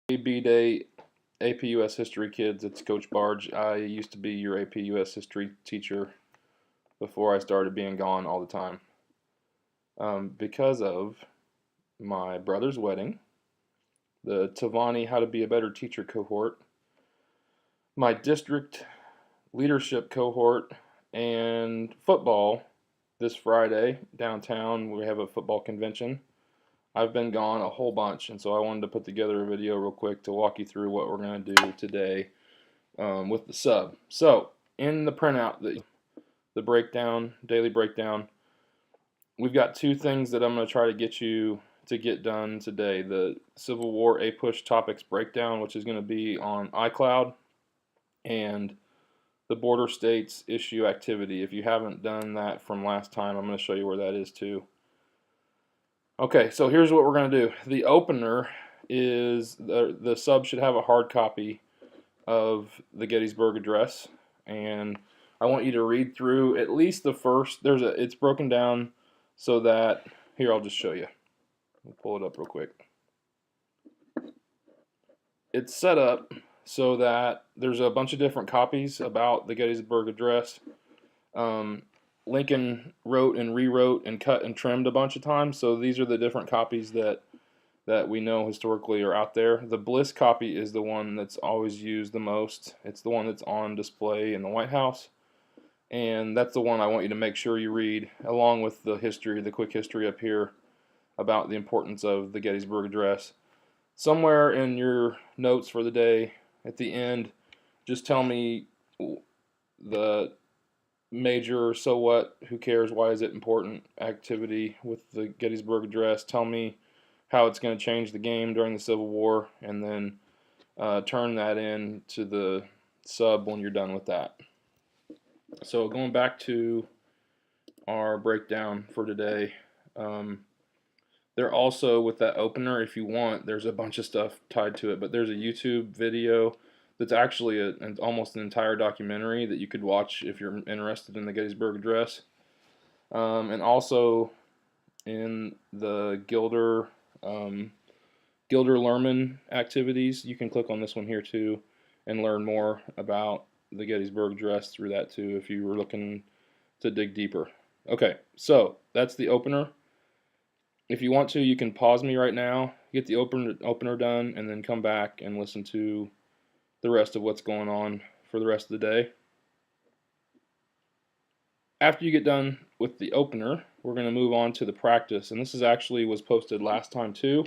B-Day APUS History kids, it's Coach Barge. I used to be your APUS History teacher before I started being gone all the time. Because of my brother's wedding, the Tavani How to Be a Better Teacher cohort, my district leadership cohort, and football this Friday downtown. We have a football convention. I've been gone a whole bunch, and so I wanted to put together a video real quick to walk you through what we're going to do today with the sub. So, in the printout, the breakdown, daily breakdown, we've got two things that I'm going to try to get you to get done today. The Civil War APUSH Topics Breakdown, which is going to be on iCloud, and the Border States Issue Activity. If you haven't done that from last time, I'm going to show you where that is too. Okay, so here's what we're going to do. The opener is the sub should have a hard copy of the Gettysburg Address, and I want you to read through at least the first. It's broken down so that here I'll just show you. I'll pull it up real quick. It's set up so that there's a bunch of different copies about the Gettysburg Address. Lincoln wrote and rewrote and cut and trimmed a bunch of times, so these are the different copies that we know historically are out there. The Bliss copy is the one that's always used the most. It's the one that's on display in the White House, and that's the one I want you to make sure you read, along with the history, the quick history up here about the importance of the Gettysburg Address. Somewhere in your notes for the day, at the end, just tell me the major so what, who cares, why is it important activity with the Gettysburg Address. Tell me how it's going to change the game during the Civil War, and then turn that in to the sub when you're done with that. So going back to our breakdown for today, there also, with that opener, if you want, there's a bunch of stuff tied to it, but there's a YouTube video that's actually almost an entire documentary that you could watch if you're interested in the Gettysburg Address. And also in the Gilder Lerman activities, you can click on this one here too and learn more about the Gettysburg Address through that too if you were looking to dig deeper. Okay, so that's the opener. If you want to, you can pause me right now, get the opener done, and then come back and listen to the rest of what's going on for the rest of the day. After you get done with the opener, we're going to move on to the practice, and this was posted last time too,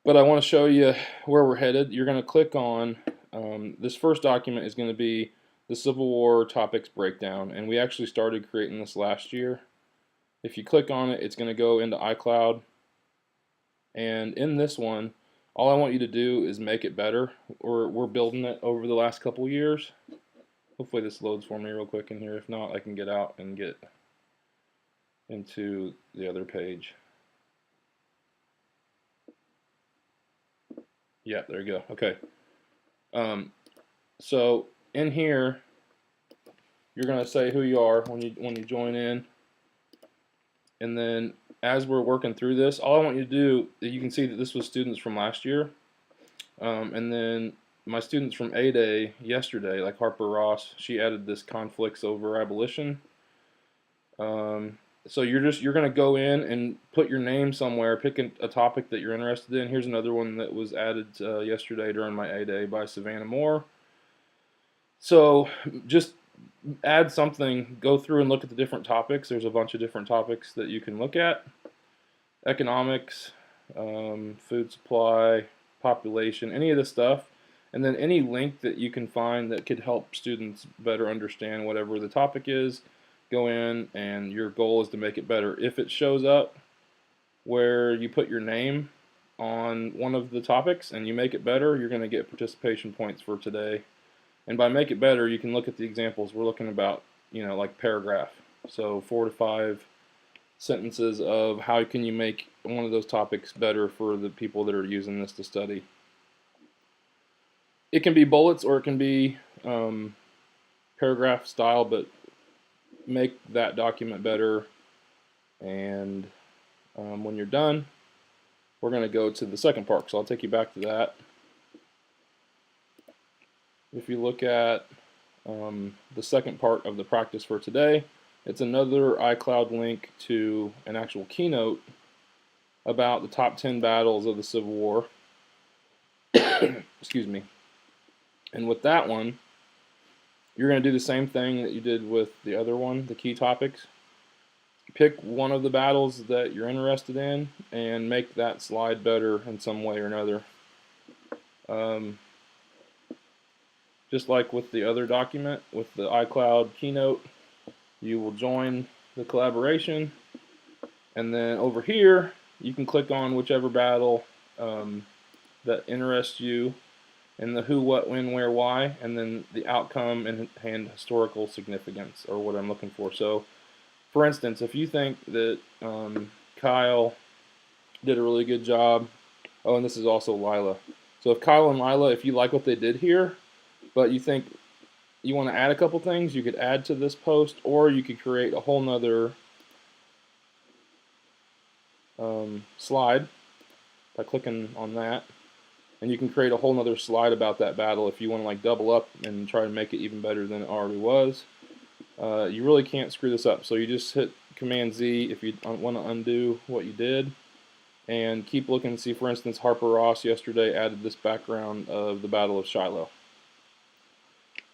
but I want to show you where we're headed. You're going to click on this first document is going to be the Civil War Topics Breakdown, and we actually started creating this last year. If you click on it, it's going to go into iCloud, and in this one, all I want you to do is make it better. We're building it over the last couple years. Hopefully this loads for me real quick in here. If not, I can get out and get into the other page. Yeah, there you go. Okay. So in here, you're going to say who you are when you join in. And then as we're working through this, all I want you to do, you can see that this was students from last year. And then my students from A-Day yesterday, like Harper Ross, she added this conflicts over abolition. So you're going to go in and put your name somewhere, pick a topic that you're interested in. Here's another one that was added yesterday during my A-Day by Savannah Moore. So just add something, go through and look at the different topics. There's a bunch of different topics that you can look at. Economics, food supply, population, any of this stuff. And then any link that you can find that could help students better understand whatever the topic is, go in, and your goal is to make it better. If it shows up where you put your name on one of the topics and you make it better, you're going to get participation points for today. And by make it better, you can look at the examples. We're looking about, like paragraph. So 4 to 5 sentences of how can you make one of those topics better for the people that are using this to study. It can be bullets or it can be paragraph style, but make that document better. And when you're done, we're going to go to the second part, so I'll take you back to that. If you look at the second part of the practice for today, it's another iCloud link to an actual keynote about the top 10 battles of the Civil War. Excuse me. And with that one, you're going to do the same thing that you did with the other one, the key topics. Pick one of the battles that you're interested in and make that slide better in some way or another. Just like with the other document, with the iCloud keynote, you will join the collaboration, and then over here you can click on whichever battle that interests you, and the who, what, when, where, why, and then the outcome and historical significance, or what I'm looking for. So, for instance, if you think that Kyle did a really good job, oh, and this is also Lila. So if Kyle and Lila, if you like what they did here, but you think you want to add a couple things, you could add to this post, or you could create a whole nother slide by clicking on that. And you can create a whole nother slide about that battle if you want to like double up and try to make it even better than it already was. You really can't screw this up. So you just hit Command Z if you want to undo what you did, and keep looking. See, for instance, Harper Ross yesterday added this background of the Battle of Shiloh.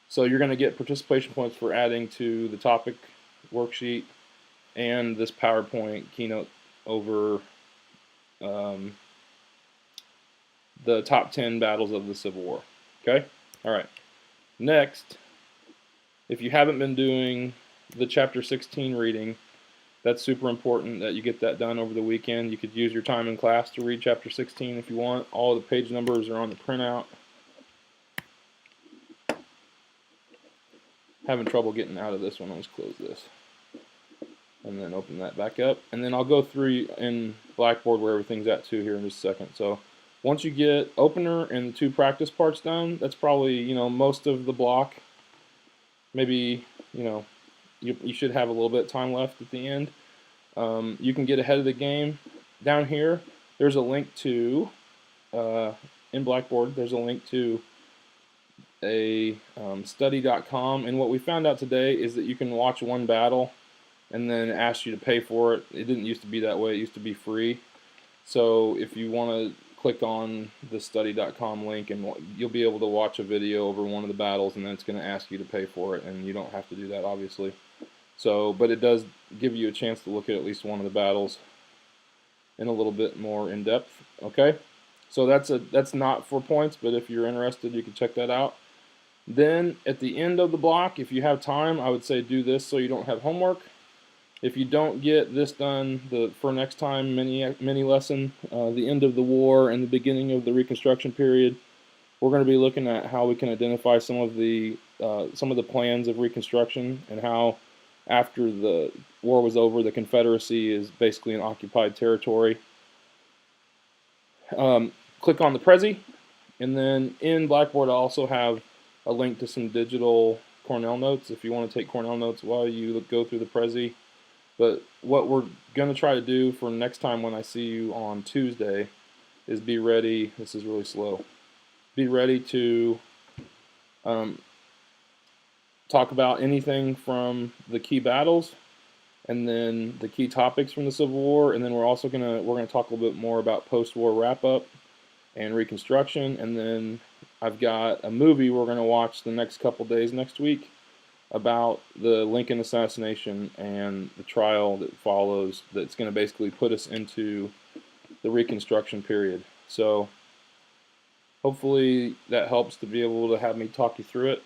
So you're going to get participation points for adding to the topic worksheet and this PowerPoint keynote over the top 10 battles of the Civil War. Okay? All right. Next, if you haven't been doing the chapter 16 reading, that's super important that you get that done over the weekend. You could use your time in class to read chapter 16 if you want. All the page numbers are on the printout. Having trouble getting out of this one. Let's close this. And then open that back up. And then I'll go through in Blackboard where everything's at too here in just a second. So once you get opener and the two practice parts done, that's probably, most of the block. Maybe, you should have a little bit of time left at the end. You can get ahead of the game. Down here, there's a link to, in Blackboard, there's a link to a study.com, and what we found out today is that you can watch one battle and then ask you to pay for it. It didn't used to be that way. It used to be free. So if you want to click on the study.com link, and you'll be able to watch a video over one of the battles, and then it's going to ask you to pay for it, and you don't have to do that, obviously. So, but it does give you a chance to look at least one of the battles in a little bit more in depth. Okay, so that's not for points, but if you're interested, you can check that out. Then at the end of the block, if you have time, I would say do this so you don't have homework. If you don't get this done for next time mini lesson, the end of the war and the beginning of the Reconstruction period, we're going to be looking at how we can identify some of the plans of Reconstruction, and how after the war was over, the Confederacy is basically an occupied territory. Click on the Prezi, and then in Blackboard I also have a link to some digital Cornell notes if you want to take Cornell notes while you go through the Prezi. But what we're going to try to do for next time when I see you on Tuesday is be ready. This is really slow. Be ready to talk about anything from the key battles, and then the key topics from the Civil War, and then we're going to talk a little bit more about post-war wrap-up and Reconstruction, and then I've got a movie we're going to watch the next couple days next week about the Lincoln assassination and the trial that follows, that's going to basically put us into the Reconstruction period. So hopefully that helps to be able to have me talk you through it.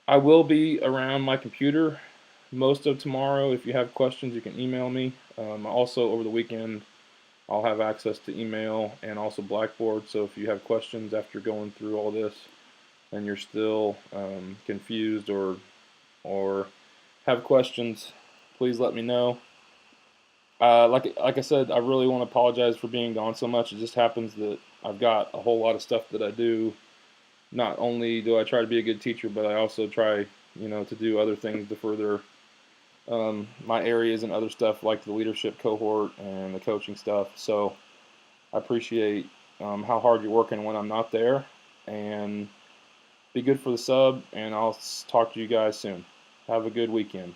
I will be around my computer most of tomorrow. If you have questions, you can email me. Also over the weekend I'll have access to email and also Blackboard, so if you have questions after going through all this and you're still confused or have questions, please let me know. Like I said, I really want to apologize for being gone so much. It just happens that I've got a whole lot of stuff that I do. Not only do I try to be a good teacher, but I also try, to do other things to further my areas and other stuff like the leadership cohort and the coaching stuff. So I appreciate how hard you're working when I'm not there. And be good for the sub, and I'll talk to you guys soon. Have a good weekend.